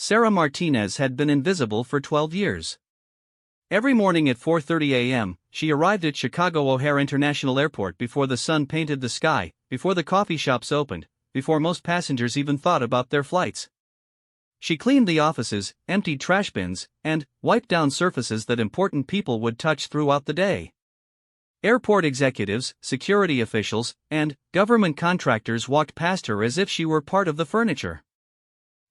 Sarah Martinez had been invisible for 12 years. Every morning at 4:30 a.m., she arrived at Chicago O'Hare International Airport before the sun painted the sky, before the coffee shops opened, before most passengers even thought about their flights. She cleaned the offices, emptied trash bins, and wiped down surfaces that important people would touch throughout the day. Airport executives, security officials, and government contractors walked past her as if she were part of the furniture.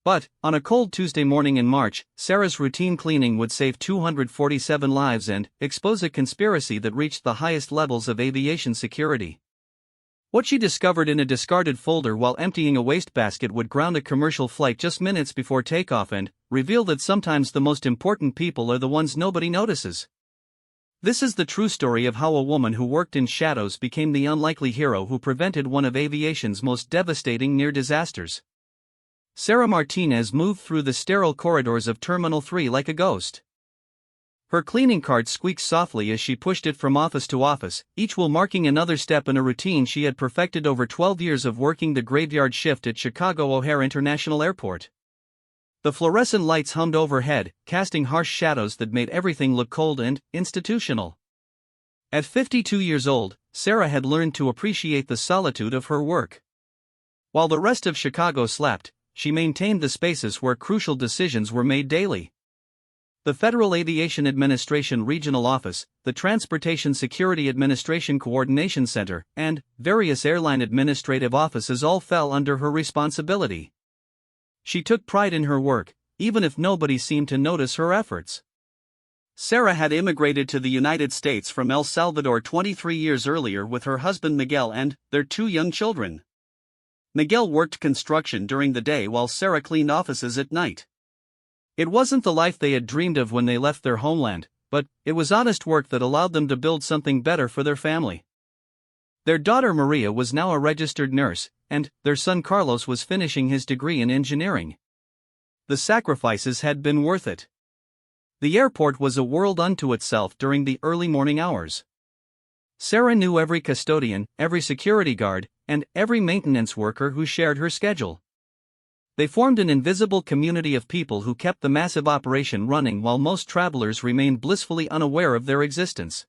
But, on a cold Tuesday morning in March, Sarah's routine cleaning would save 247 lives and expose a conspiracy that reached the highest levels of aviation security. What she discovered in a discarded folder while emptying a wastebasket would ground a commercial flight just minutes before takeoff and reveal that sometimes the most important people are the ones nobody notices. This is the true story of how a woman who worked in shadows became the unlikely hero who prevented one of aviation's most devastating near disasters. Sarah Martinez moved through the sterile corridors of Terminal 3 like a ghost. Her cleaning cart squeaked softly as she pushed it from office to office, each wheel marking another step in a routine she had perfected over 12 years of working the graveyard shift at Chicago O'Hare International Airport. The fluorescent lights hummed overhead, casting harsh shadows that made everything look cold and institutional. At 52 years old, Sarah had learned to appreciate the solitude of her work. While the rest of Chicago slept, she maintained the spaces where crucial decisions were made daily. The Federal Aviation Administration Regional Office, the Transportation Security Administration Coordination Center, and various airline administrative offices all fell under her responsibility. She took pride in her work, even if nobody seemed to notice her efforts. Sarah had immigrated to the United States from El Salvador 23 years earlier with her husband Miguel and their 2 young children. Miguel worked construction during the day while Sarah cleaned offices at night. It wasn't the life they had dreamed of when they left their homeland, but it was honest work that allowed them to build something better for their family. Their daughter Maria was now a registered nurse, and their son Carlos was finishing his degree in engineering. The sacrifices had been worth it. The airport was a world unto itself during the early morning hours. Sarah knew every custodian, every security guard, and every maintenance worker who shared her schedule. They formed an invisible community of people who kept the massive operation running while most travelers remained blissfully unaware of their existence.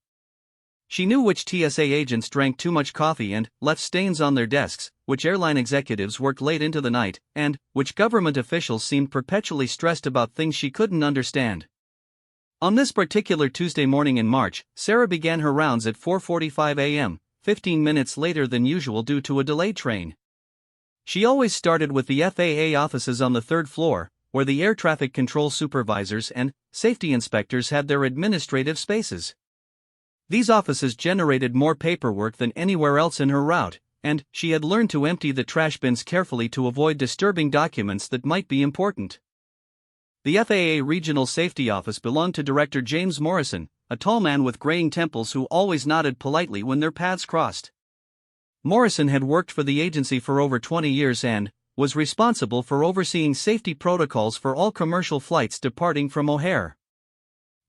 She knew which TSA agents drank too much coffee and left stains on their desks, which airline executives worked late into the night, and which government officials seemed perpetually stressed about things she couldn't understand. On this particular Tuesday morning in March, Sarah began her rounds at 4:45 a.m., 15 minutes later than usual due to a delayed train. She always started with the FAA offices on the 3rd floor, where the air traffic control supervisors and safety inspectors had their administrative spaces. These offices generated more paperwork than anywhere else in her route, and she had learned to empty the trash bins carefully to avoid disturbing documents that might be important. The FAA Regional Safety Office belonged to Director James Morrison, a tall man with graying temples who always nodded politely when their paths crossed. Morrison had worked for the agency for over 20 years and was responsible for overseeing safety protocols for all commercial flights departing from O'Hare.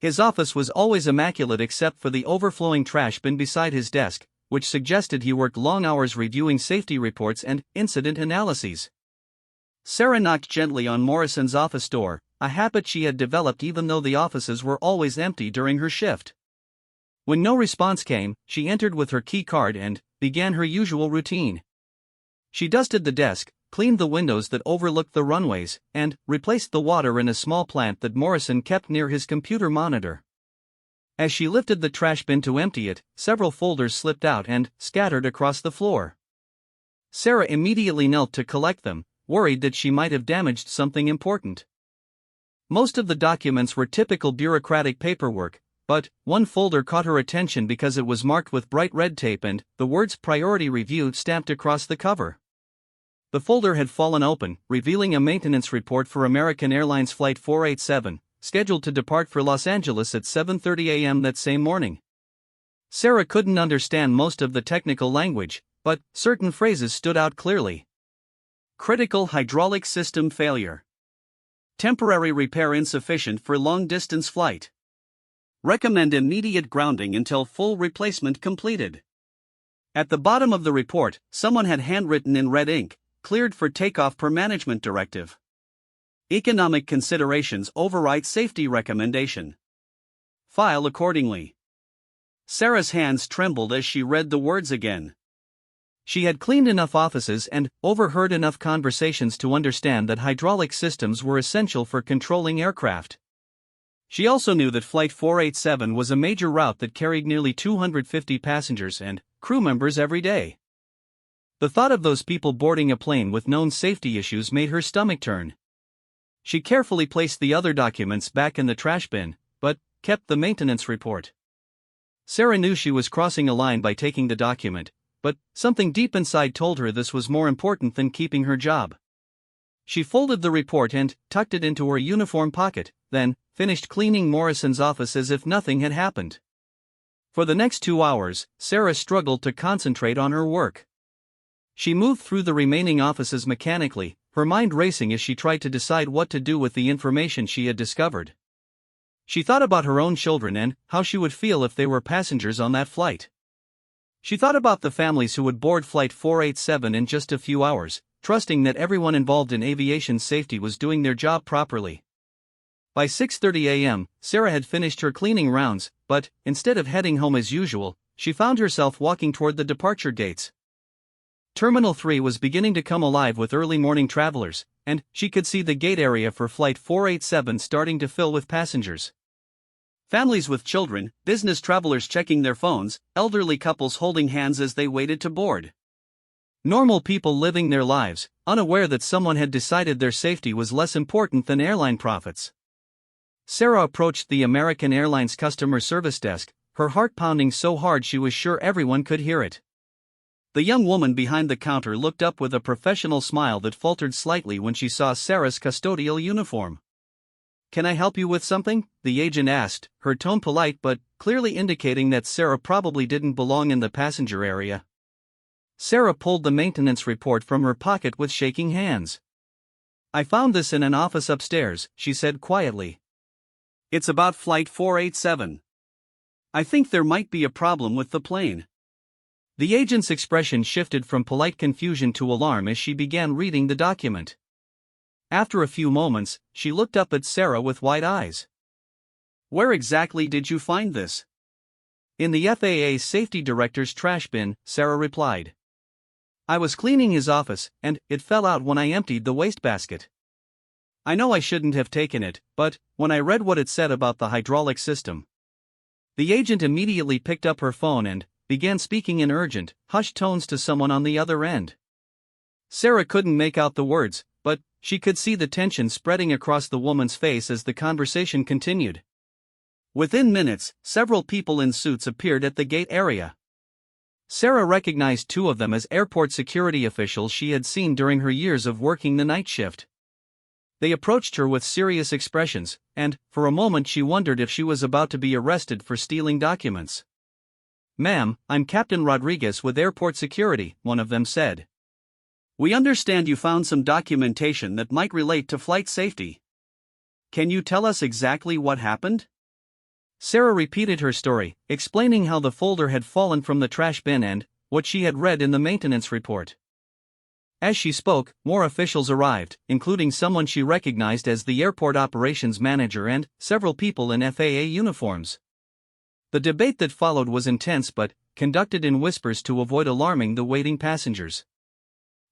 His office was always immaculate except for the overflowing trash bin beside his desk, which suggested he worked long hours reviewing safety reports and incident analyses. Sarah knocked gently on Morrison's office door, a habit she had developed even though the offices were always empty during her shift. When no response came, she entered with her key card and began her usual routine. She dusted the desk, cleaned the windows that overlooked the runways, and replaced the water in a small plant that Morrison kept near his computer monitor. As she lifted the trash bin to empty it, several folders slipped out and scattered across the floor. Sarah immediately knelt to collect them, worried that she might have damaged something important. Most of the documents were typical bureaucratic paperwork, but one folder caught her attention because it was marked with bright red tape and the words "Priority Review" stamped across the cover. The folder had fallen open, revealing a maintenance report for American Airlines Flight 487, scheduled to depart for Los Angeles at 7:30 a.m. that same morning. Sarah couldn't understand most of the technical language, but certain phrases stood out clearly. Critical hydraulic system failure. Temporary repair insufficient for long-distance flight. Recommend immediate grounding until full replacement completed. At the bottom of the report, someone had handwritten in red ink, "Cleared for takeoff per management directive." Economic considerations override safety recommendation. File accordingly. Sarah's hands trembled as she read the words again. She had cleaned enough offices and overheard enough conversations to understand that hydraulic systems were essential for controlling aircraft. She also knew that Flight 487 was a major route that carried nearly 250 passengers and crew members every day. The thought of those people boarding a plane with known safety issues made her stomach turn. She carefully placed the other documents back in the trash bin, but kept the maintenance report. Sarah knew she was crossing a line by taking the document, but something deep inside told her this was more important than keeping her job. She folded the report and tucked it into her uniform pocket, then finished cleaning Morrison's office as if nothing had happened. For the next 2 hours, Sarah struggled to concentrate on her work. She moved through the remaining offices mechanically, her mind racing as she tried to decide what to do with the information she had discovered. She thought about her own children and how she would feel if they were passengers on that flight. She thought about the families who would board Flight 487 in just a few hours, trusting that everyone involved in aviation safety was doing their job properly. By 6:30 a.m., Sarah had finished her cleaning rounds, but instead of heading home as usual, she found herself walking toward the departure gates. Terminal 3 was beginning to come alive with early morning travelers, and she could see the gate area for Flight 487 starting to fill with passengers. Families with children, business travelers checking their phones, elderly couples holding hands as they waited to board. Normal people living their lives, unaware that someone had decided their safety was less important than airline profits. Sarah approached the American Airlines customer service desk, her heart pounding so hard she was sure everyone could hear it. The young woman behind the counter looked up with a professional smile that faltered slightly when she saw Sarah's custodial uniform. "Can I help you with something?" the agent asked, her tone polite but clearly indicating that Sarah probably didn't belong in the passenger area. Sarah pulled the maintenance report from her pocket with shaking hands. "I found this in an office upstairs," she said quietly. "It's about Flight 487. I think there might be a problem with the plane." The agent's expression shifted from polite confusion to alarm as she began reading the document. After a few moments, she looked up at Sarah with wide eyes. "Where exactly did you find this?" "In the FAA safety director's trash bin," Sarah replied. "I was cleaning his office, and it fell out when I emptied the wastebasket. I know I shouldn't have taken it, but when I read what it said about the hydraulic system." The agent immediately picked up her phone and began speaking in urgent, hushed tones to someone on the other end. Sarah couldn't make out the words, but she could see the tension spreading across the woman's face as the conversation continued. Within minutes, several people in suits appeared at the gate area. Sarah recognized 2 of them as airport security officials she had seen during her years of working the night shift. They approached her with serious expressions, and for a moment she wondered if she was about to be arrested for stealing documents. "Ma'am, I'm Captain Rodriguez with Airport Security," one of them said. "We understand you found some documentation that might relate to flight safety. Can you tell us exactly what happened?" Sarah repeated her story, explaining how the folder had fallen from the trash bin and what she had read in the maintenance report. As she spoke, more officials arrived, including someone she recognized as the airport operations manager and several people in FAA uniforms. The debate that followed was intense but conducted in whispers to avoid alarming the waiting passengers.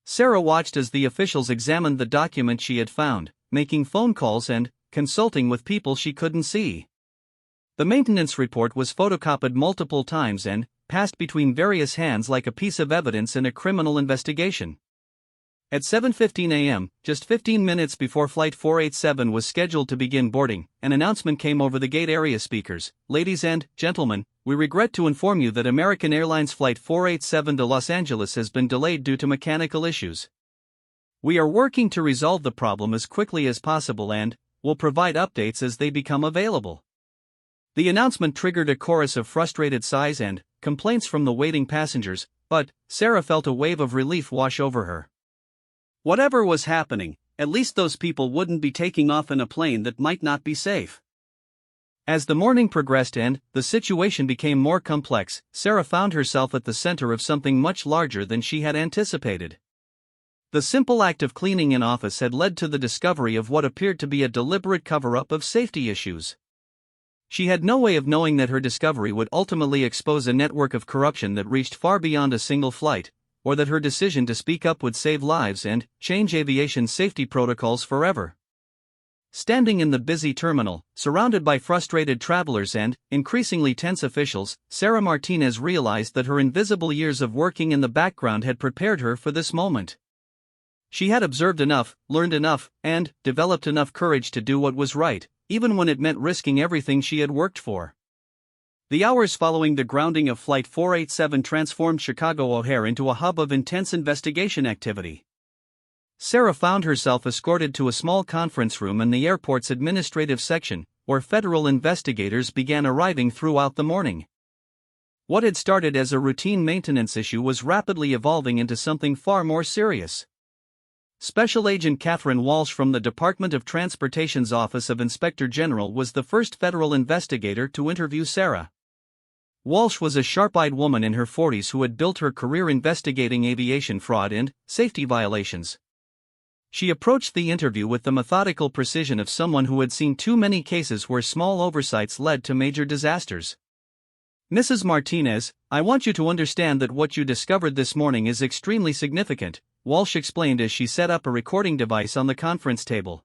Sarah watched as the officials examined the document she had found, making phone calls and consulting with people she couldn't see. The maintenance report was photocopied multiple times and passed between various hands like a piece of evidence in a criminal investigation. At 7:15 a.m., just 15 minutes before Flight 487 was scheduled to begin boarding, an announcement came over the gate area speakers. "Ladies and gentlemen, we regret to inform you that American Airlines Flight 487 to Los Angeles has been delayed due to mechanical issues. We are working to resolve the problem as quickly as possible and will provide updates as they become available." The announcement triggered a chorus of frustrated sighs and complaints from the waiting passengers, but Sarah felt a wave of relief wash over her. Whatever was happening, at least those people wouldn't be taking off in a plane that might not be safe. As the morning progressed and the situation became more complex, Sarah found herself at the center of something much larger than she had anticipated. The simple act of cleaning an office had led to the discovery of what appeared to be a deliberate cover-up of safety issues. She had no way of knowing that her discovery would ultimately expose a network of corruption that reached far beyond a single flight, or that her decision to speak up would save lives and change aviation safety protocols forever. Standing in the busy terminal, surrounded by frustrated travelers and increasingly tense officials, Sarah Martinez realized that her invisible years of working in the background had prepared her for this moment. She had observed enough, learned enough, and developed enough courage to do what was right, even when it meant risking everything she had worked for. The hours following the grounding of Flight 487 transformed Chicago O'Hare into a hub of intense investigation activity. Sarah found herself escorted to a small conference room in the airport's administrative section, where federal investigators began arriving throughout the morning. What had started as a routine maintenance issue was rapidly evolving into something far more serious. Special Agent Catherine Walsh from the Department of Transportation's Office of Inspector General was the first federal investigator to interview Sarah. Walsh was a sharp-eyed woman in her 40s who had built her career investigating aviation fraud and safety violations. She approached the interview with the methodical precision of someone who had seen too many cases where small oversights led to major disasters. "Mrs. Martinez, I want you to understand that what you discovered this morning is extremely significant," Walsh explained as she set up a recording device on the conference table.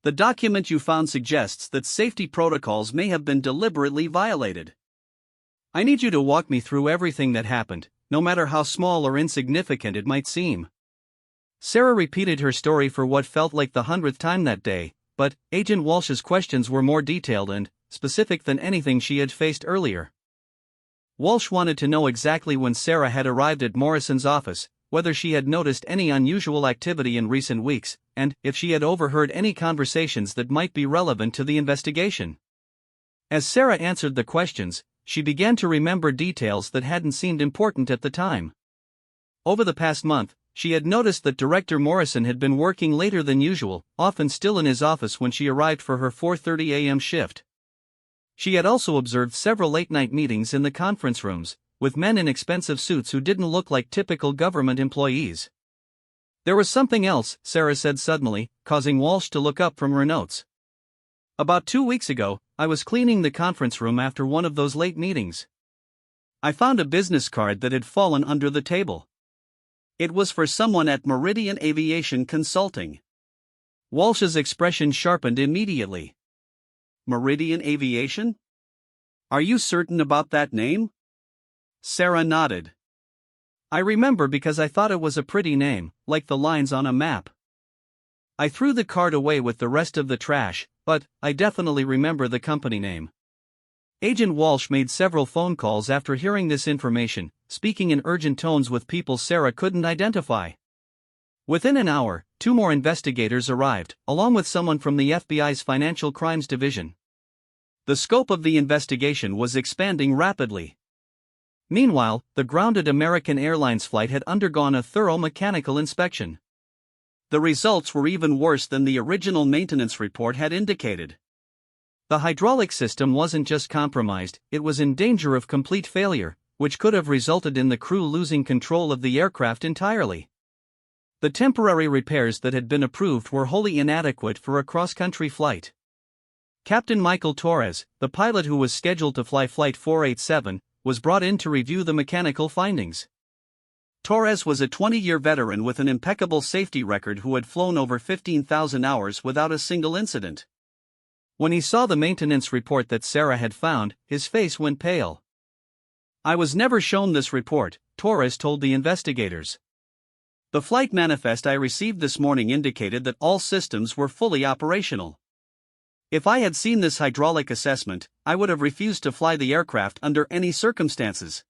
"The document you found suggests that safety protocols may have been deliberately violated. I need you to walk me through everything that happened, no matter how small or insignificant it might seem." Sarah repeated her story for what felt like the 100th time that day, but Agent Walsh's questions were more detailed and specific than anything she had faced earlier. Walsh wanted to know exactly when Sarah had arrived at Morrison's office, whether she had noticed any unusual activity in recent weeks, and if she had overheard any conversations that might be relevant to the investigation. As Sarah answered the questions, she began to remember details that hadn't seemed important at the time. Over the past month, she had noticed that Director Morrison had been working later than usual, often still in his office when she arrived for her 4:30 a.m. shift. She had also observed several late-night meetings in the conference rooms, with men in expensive suits who didn't look like typical government employees. There was something else, Sarah said suddenly, causing Walsh to look up from her notes. "About 2 weeks ago, I was cleaning the conference room after one of those late meetings. I found a business card that had fallen under the table. It was for someone at Meridian Aviation Consulting." Walsh's expression sharpened immediately. "Meridian Aviation? Are you certain about that name?" Sarah nodded. "I remember because I thought it was a pretty name, like the lines on a map. I threw the card away with the rest of the trash, but I definitely remember the company name." Agent Walsh made several phone calls after hearing this information, speaking in urgent tones with people Sarah couldn't identify. Within an hour, 2 more investigators arrived, along with someone from the FBI's Financial Crimes Division. The scope of the investigation was expanding rapidly. Meanwhile, the grounded American Airlines flight had undergone a thorough mechanical inspection. The results were even worse than the original maintenance report had indicated. The hydraulic system wasn't just compromised, it was in danger of complete failure, which could have resulted in the crew losing control of the aircraft entirely. The temporary repairs that had been approved were wholly inadequate for a cross-country flight. Captain Michael Torres, the pilot who was scheduled to fly Flight 487, was brought in to review the mechanical findings. Torres was a 20-year veteran with an impeccable safety record who had flown over 15,000 hours without a single incident. When he saw the maintenance report that Sarah had found, his face went pale. "I was never shown this report," Torres told the investigators. "The flight manifest I received this morning indicated that all systems were fully operational. If I had seen this hydraulic assessment, I would have refused to fly the aircraft under any circumstances."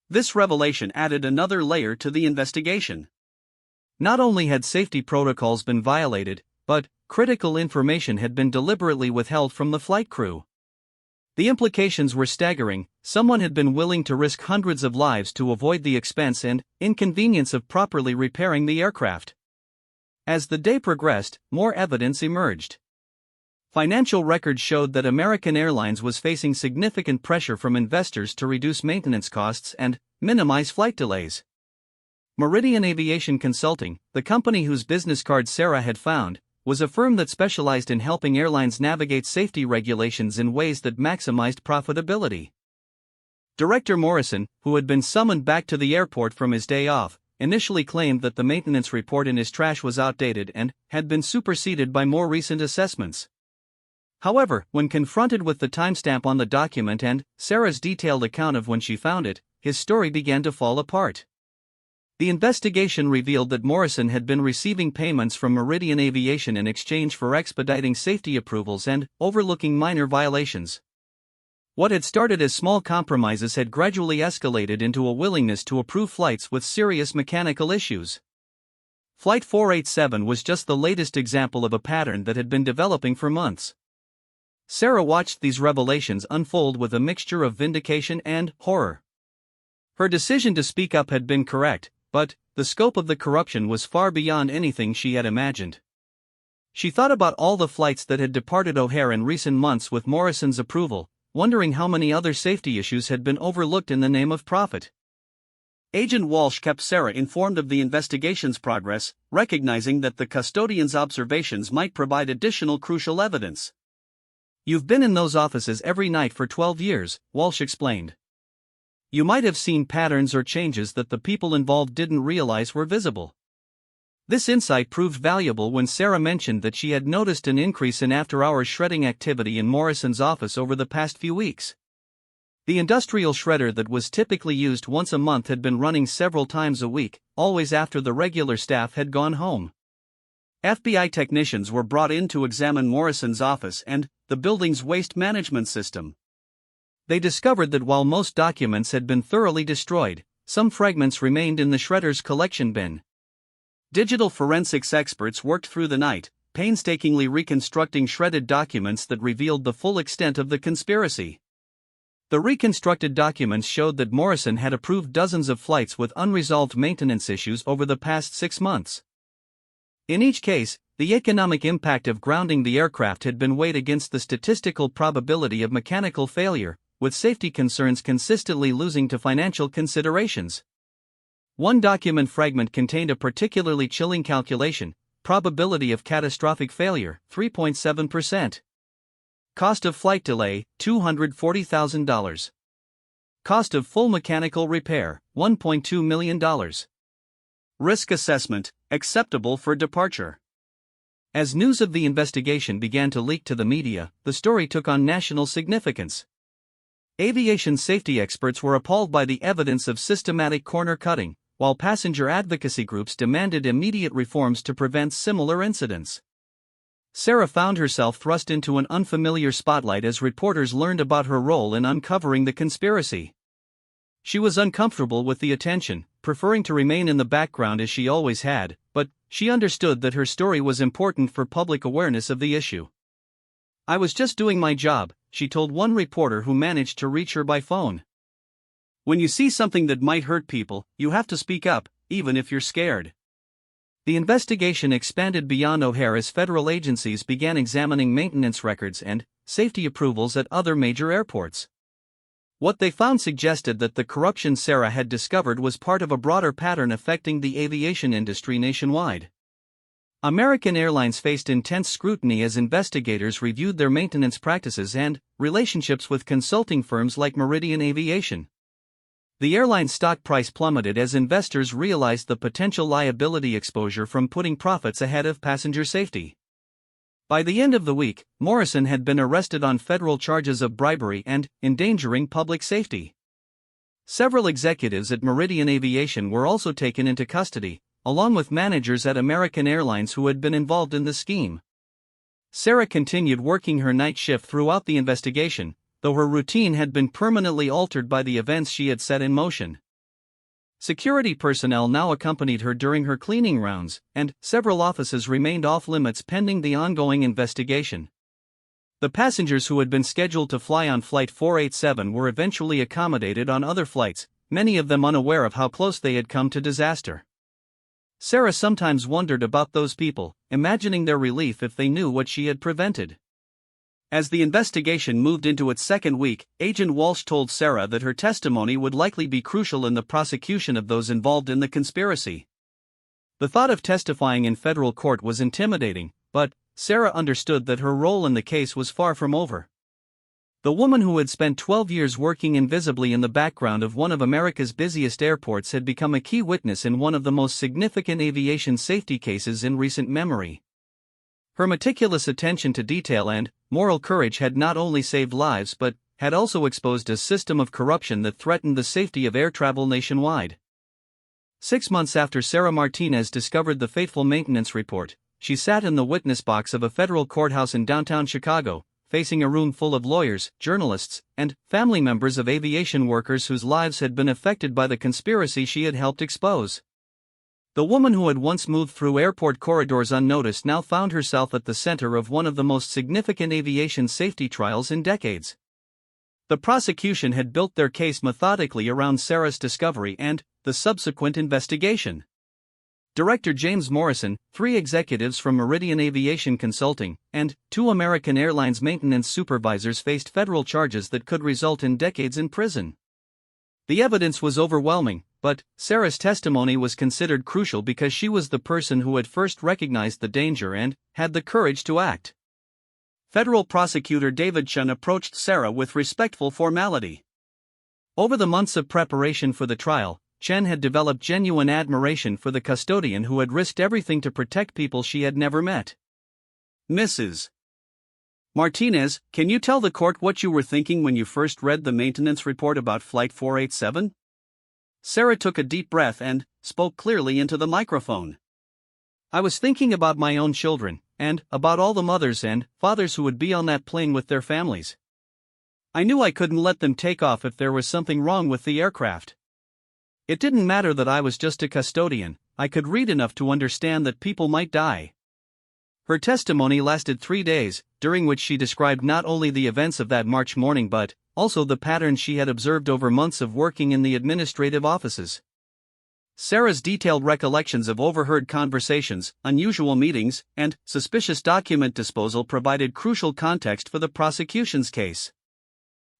This revelation added another layer to the investigation. Not only had safety protocols been violated, but critical information had been deliberately withheld from the flight crew. The implications were staggering. Someone had been willing to risk hundreds of lives to avoid the expense and inconvenience of properly repairing the aircraft. As the day progressed, more evidence emerged. Financial records showed that American Airlines was facing significant pressure from investors to reduce maintenance costs and minimize flight delays. Meridian Aviation Consulting, the company whose business card Sarah had found, was a firm that specialized in helping airlines navigate safety regulations in ways that maximized profitability. Director Morrison, who had been summoned back to the airport from his day off, initially claimed that the maintenance report in his trash was outdated and had been superseded by more recent assessments. However, when confronted with the timestamp on the document and Sarah's detailed account of when she found it, his story began to fall apart. The investigation revealed that Morrison had been receiving payments from Meridian Aviation in exchange for expediting safety approvals and overlooking minor violations. What had started as small compromises had gradually escalated into a willingness to approve flights with serious mechanical issues. Flight 487 was just the latest example of a pattern that had been developing for months. Sarah watched these revelations unfold with a mixture of vindication and horror. Her decision to speak up had been correct, but the scope of the corruption was far beyond anything she had imagined. She thought about all the flights that had departed O'Hare in recent months with Morrison's approval, wondering how many other safety issues had been overlooked in the name of profit. Agent Walsh kept Sarah informed of the investigation's progress, recognizing that the custodian's observations might provide additional crucial evidence. "You've been in those offices every night for 12 years, Walsh explained. You might have seen patterns or changes that the people involved didn't realize were visible." This insight proved valuable when Sarah mentioned that she had noticed an increase in after-hours shredding activity in Morrison's office over the past few weeks. The industrial shredder that was typically used once a month had been running several times a week, always after the regular staff had gone home. FBI technicians were brought in to examine Morrison's office and the building's waste management system. They discovered that while most documents had been thoroughly destroyed, some fragments remained in the shredder's collection bin. Digital forensics experts worked through the night, painstakingly reconstructing shredded documents that revealed the full extent of the conspiracy. The reconstructed documents showed that Morrison had approved dozens of flights with unresolved maintenance issues over the past 6 months. In each case, the economic impact of grounding the aircraft had been weighed against the statistical probability of mechanical failure, with safety concerns consistently losing to financial considerations. One document fragment contained a particularly chilling calculation: probability of catastrophic failure, 3.7%. Cost of flight delay, $240,000. Cost of full mechanical repair, $1.2 million. Risk assessment, acceptable for departure. As news of the investigation began to leak to the media, the story took on national significance. Aviation safety experts were appalled by the evidence of systematic corner cutting, while passenger advocacy groups demanded immediate reforms to prevent similar incidents. Sarah found herself thrust into an unfamiliar spotlight as reporters learned about her role in uncovering the conspiracy. She was uncomfortable with the attention, preferring to remain in the background as she always had, but she understood that her story was important for public awareness of the issue. "I was just doing my job," she told one reporter who managed to reach her by phone. "When you see something that might hurt people, you have to speak up, even if you're scared." The investigation expanded beyond O'Hare as federal agencies began examining maintenance records and safety approvals at other major airports. What they found suggested that the corruption Sarah had discovered was part of a broader pattern affecting the aviation industry nationwide. American Airlines faced intense scrutiny as investigators reviewed their maintenance practices and relationships with consulting firms like Meridian Aviation. The airline's stock price plummeted as investors realized the potential liability exposure from putting profits ahead of passenger safety. By the end of the week, Morrison had been arrested on federal charges of bribery and endangering public safety. Several executives at Meridian Aviation were also taken into custody, along with managers at American Airlines who had been involved in the scheme. Sarah continued working her night shift throughout the investigation, though her routine had been permanently altered by the events she had set in motion. Security personnel now accompanied her during her cleaning rounds, and several offices remained off-limits pending the ongoing investigation. The passengers who had been scheduled to fly on Flight 487 were eventually accommodated on other flights, many of them unaware of how close they had come to disaster. Sarah sometimes wondered about those people, imagining their relief if they knew what she had prevented. As the investigation moved into its second week, Agent Walsh told Sarah that her testimony would likely be crucial in the prosecution of those involved in the conspiracy. The thought of testifying in federal court was intimidating, but Sarah understood that her role in the case was far from over. The woman who had spent 12 years working invisibly in the background of one of America's busiest airports had become a key witness in one of the most significant aviation safety cases in recent memory. Her meticulous attention to detail and moral courage had not only saved lives but had also exposed a system of corruption that threatened the safety of air travel nationwide. 6 months after Sarah Martinez discovered the fateful maintenance report, she sat in the witness box of a federal courthouse in downtown Chicago, facing a room full of lawyers, journalists, and family members of aviation workers whose lives had been affected by the conspiracy she had helped expose. The woman who had once moved through airport corridors unnoticed now found herself at the center of one of the most significant aviation safety trials in decades. The prosecution had built their case methodically around Sarah's discovery and the subsequent investigation. Director James Morrison, 3 executives from Meridian Aviation Consulting, and 2 American Airlines maintenance supervisors faced federal charges that could result in decades in prison. The evidence was overwhelming, but Sarah's testimony was considered crucial because she was the person who had first recognized the danger and had the courage to act. Federal prosecutor David Chun approached Sarah with respectful formality. Over the months of preparation for the trial, Chen had developed genuine admiration for the custodian who had risked everything to protect people she had never met. Mrs. Martinez, can you tell the court what you were thinking when you first read the maintenance report about Flight 487? Sarah took a deep breath and spoke clearly into the microphone. I was thinking about my own children, and about all the mothers and fathers who would be on that plane with their families. I knew I couldn't let them take off if there was something wrong with the aircraft. It didn't matter that I was just a custodian, I could read enough to understand that people might die. Her testimony lasted 3 days, during which she described not only the events of that March morning but also the patterns she had observed over months of working in the administrative offices. Sarah's detailed recollections of overheard conversations, unusual meetings, and suspicious document disposal provided crucial context for the prosecution's case.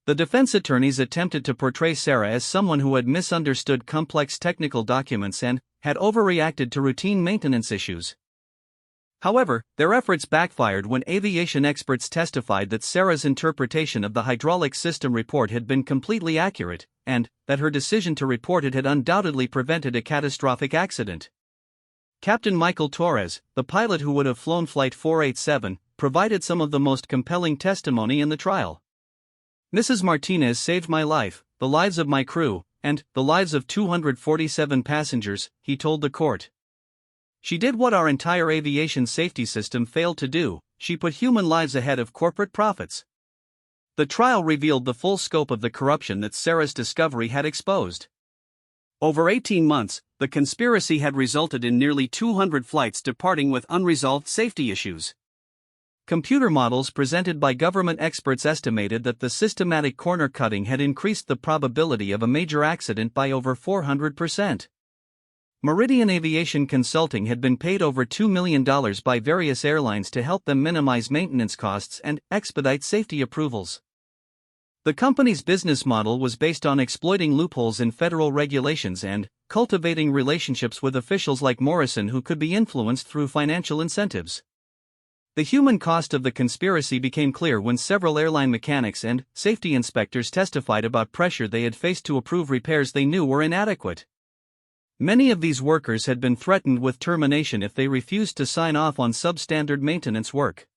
The defense attorneys attempted to portray Sarah as someone who had misunderstood complex technical documents and had overreacted to routine maintenance issues. However, their efforts backfired when aviation experts testified that Sarah's interpretation of the hydraulic system report had been completely accurate, and that her decision to report it had undoubtedly prevented a catastrophic accident. Captain Michael Torres, the pilot who would have flown Flight 487, provided some of the most compelling testimony in the trial. Mrs. Martinez saved my life, the lives of my crew, and the lives of 247 passengers, he told the court. She did what our entire aviation safety system failed to do, she put human lives ahead of corporate profits. The trial revealed the full scope of the corruption that Sarah's discovery had exposed. Over 18 months, the conspiracy had resulted in nearly 200 flights departing with unresolved safety issues. Computer models presented by government experts estimated that the systematic corner cutting had increased the probability of a major accident by over 400%. Meridian Aviation Consulting had been paid over $2 million by various airlines to help them minimize maintenance costs and expedite safety approvals. The company's business model was based on exploiting loopholes in federal regulations and cultivating relationships with officials like Morrison who could be influenced through financial incentives. The human cost of the conspiracy became clear when several airline mechanics and safety inspectors testified about pressure they had faced to approve repairs they knew were inadequate. Many of these workers had been threatened with termination if they refused to sign off on substandard maintenance work.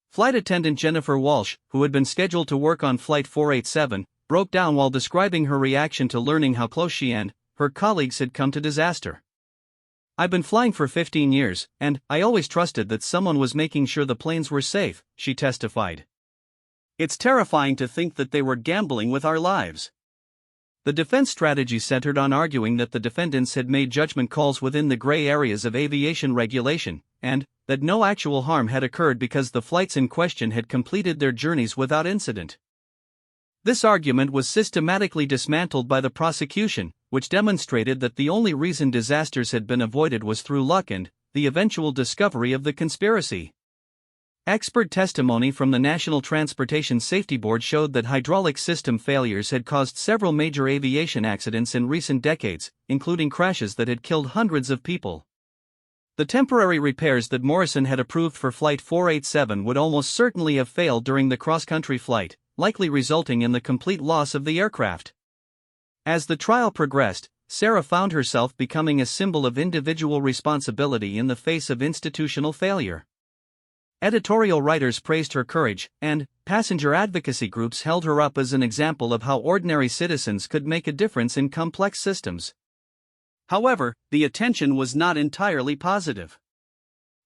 Flight attendant Jennifer Walsh, who had been scheduled to work on Flight 487, broke down while describing her reaction to learning how close she and her colleagues had come to disaster. I've been flying for 15 years, and I always trusted that someone was making sure the planes were safe, she testified. It's terrifying to think that they were gambling with our lives. The defense strategy centered on arguing that the defendants had made judgment calls within the gray areas of aviation regulation, and that no actual harm had occurred because the flights in question had completed their journeys without incident. This argument was systematically dismantled by the prosecution, which demonstrated that the only reason disasters had been avoided was through luck and the eventual discovery of the conspiracy. Expert testimony from the National Transportation Safety Board showed that hydraulic system failures had caused several major aviation accidents in recent decades, including crashes that had killed hundreds of people. The temporary repairs that Morrison had approved for Flight 487 would almost certainly have failed during the cross-country flight, likely resulting in the complete loss of the aircraft. As the trial progressed, Sarah found herself becoming a symbol of individual responsibility in the face of institutional failure. Editorial writers praised her courage, and passenger advocacy groups held her up as an example of how ordinary citizens could make a difference in complex systems. However, the attention was not entirely positive.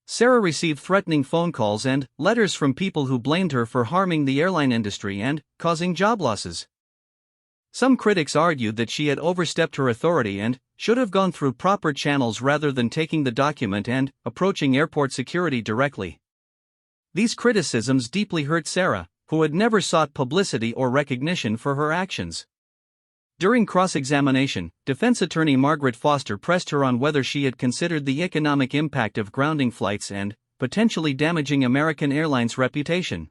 Sarah received threatening phone calls and letters from people who blamed her for harming the airline industry and causing job losses. Some critics argued that she had overstepped her authority and should have gone through proper channels rather than taking the document and approaching airport security directly. These criticisms deeply hurt Sarah, who had never sought publicity or recognition for her actions. During cross-examination, defense attorney Margaret Foster pressed her on whether she had considered the economic impact of grounding flights and potentially damaging American Airlines' reputation.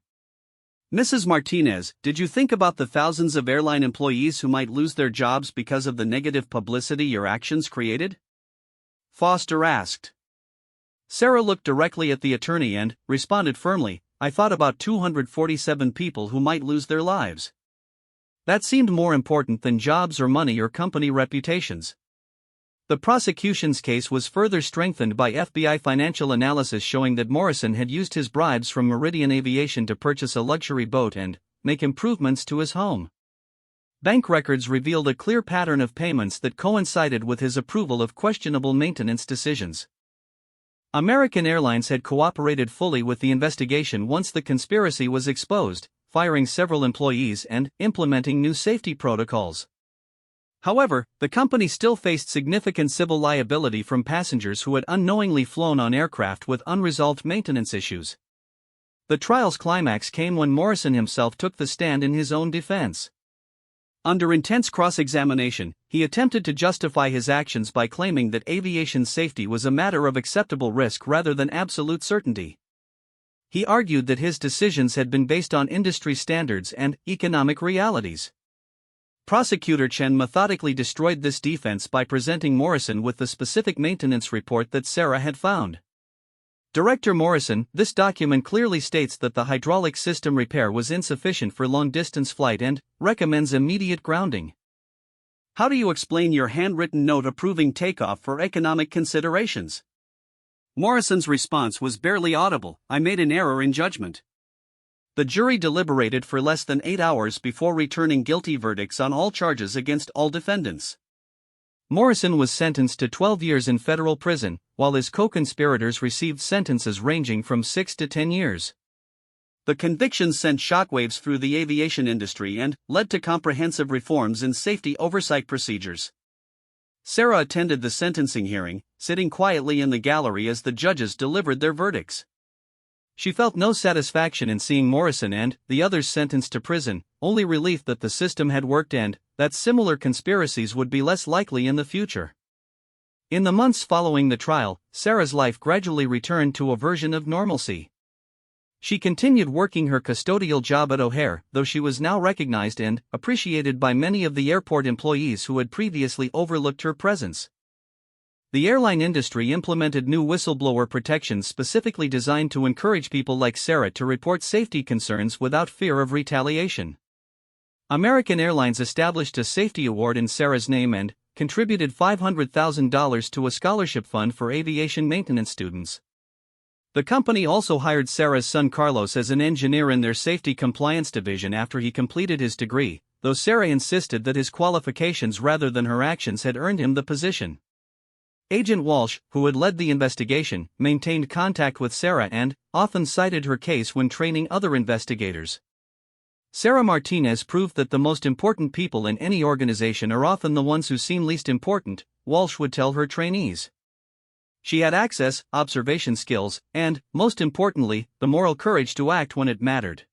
"Mrs. Martinez, did you think about the thousands of airline employees who might lose their jobs because of the negative publicity your actions created?" Foster asked. Sarah looked directly at the attorney and responded firmly, "I thought about 247 people who might lose their lives. That seemed more important than jobs or money or company reputations." The prosecution's case was further strengthened by FBI financial analysis showing that Morrison had used his bribes from Meridian Aviation to purchase a luxury boat and make improvements to his home. Bank records revealed a clear pattern of payments that coincided with his approval of questionable maintenance decisions. American Airlines had cooperated fully with the investigation once the conspiracy was exposed, firing several employees and implementing new safety protocols. However, the company still faced significant civil liability from passengers who had unknowingly flown on aircraft with unresolved maintenance issues. The trial's climax came when Morrison himself took the stand in his own defense. Under intense cross-examination, he attempted to justify his actions by claiming that aviation safety was a matter of acceptable risk rather than absolute certainty. He argued that his decisions had been based on industry standards and economic realities. Prosecutor Chen methodically destroyed this defense by presenting Morrison with the specific maintenance report that Sarah had found. Director Morrison, this document clearly states that the hydraulic system repair was insufficient for long-distance flight and recommends immediate grounding. How do you explain your handwritten note approving takeoff for economic considerations? Morrison's response was barely audible, "I made an error in judgment." The jury deliberated for less than 8 hours before returning guilty verdicts on all charges against all defendants. Morrison was sentenced to 12 years in federal prison, while his co-conspirators received sentences ranging from 6 to 10 years. The convictions sent shockwaves through the aviation industry and led to comprehensive reforms in safety oversight procedures. Sarah attended the sentencing hearing, sitting quietly in the gallery as the judges delivered their verdicts. She felt no satisfaction in seeing Morrison and the others sentenced to prison, only relief that the system had worked and that similar conspiracies would be less likely in the future. In the months following the trial, Sarah's life gradually returned to a version of normalcy. She continued working her custodial job at O'Hare, though she was now recognized and appreciated by many of the airport employees who had previously overlooked her presence. The airline industry implemented new whistleblower protections specifically designed to encourage people like Sarah to report safety concerns without fear of retaliation. American Airlines established a safety award in Sarah's name and contributed $500,000 to a scholarship fund for aviation maintenance students. The company also hired Sarah's son Carlos as an engineer in their safety compliance division after he completed his degree, though Sarah insisted that his qualifications rather than her actions had earned him the position. Agent Walsh, who had led the investigation, maintained contact with Sarah and often cited her case when training other investigators. Sarah Martinez proved that the most important people in any organization are often the ones who seem least important, Walsh would tell her trainees. She had access, observation skills, and, most importantly, the moral courage to act when it mattered.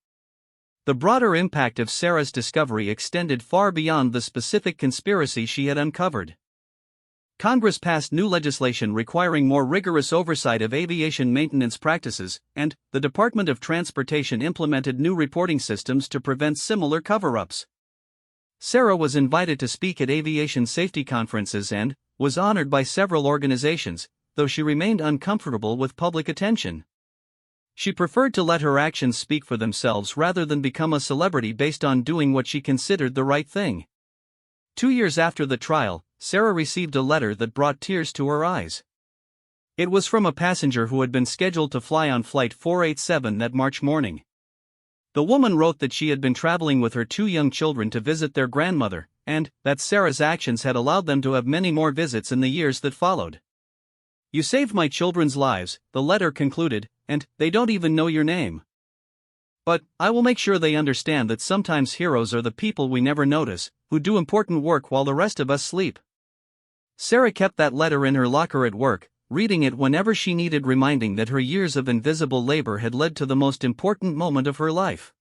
The broader impact of Sarah's discovery extended far beyond the specific conspiracy she had uncovered. Congress passed new legislation requiring more rigorous oversight of aviation maintenance practices, and the Department of Transportation implemented new reporting systems to prevent similar cover-ups. Sarah was invited to speak at aviation safety conferences and was honored by several organizations, though she remained uncomfortable with public attention. She preferred to let her actions speak for themselves rather than become a celebrity based on doing what she considered the right thing. 2 years after the trial, Sarah received a letter that brought tears to her eyes. It was from a passenger who had been scheduled to fly on Flight 487 that March morning. The woman wrote that she had been traveling with her 2 young children to visit their grandmother, and that Sarah's actions had allowed them to have many more visits in the years that followed. "You saved my children's lives," the letter concluded, "and they don't even know your name. But I will make sure they understand that sometimes heroes are the people we never notice, who do important work while the rest of us sleep." Sarah kept that letter in her locker at work, reading it whenever she needed reminding that her years of invisible labor had led to the most important moment of her life.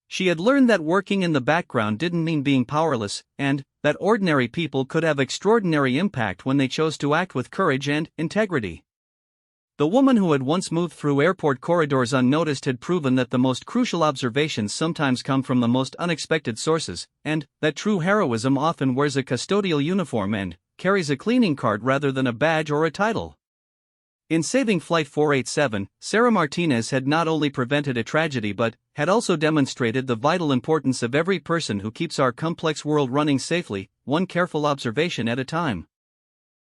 She had learned that working in the background didn't mean being powerless, and that ordinary people could have extraordinary impact when they chose to act with courage and integrity. The woman who had once moved through airport corridors unnoticed had proven that the most crucial observations sometimes come from the most unexpected sources, and that true heroism often wears a custodial uniform and carries a cleaning card rather than a badge or a title. In saving Flight 487, Sarah Martinez had not only prevented a tragedy but had also demonstrated the vital importance of every person who keeps our complex world running safely, one careful observation at a time.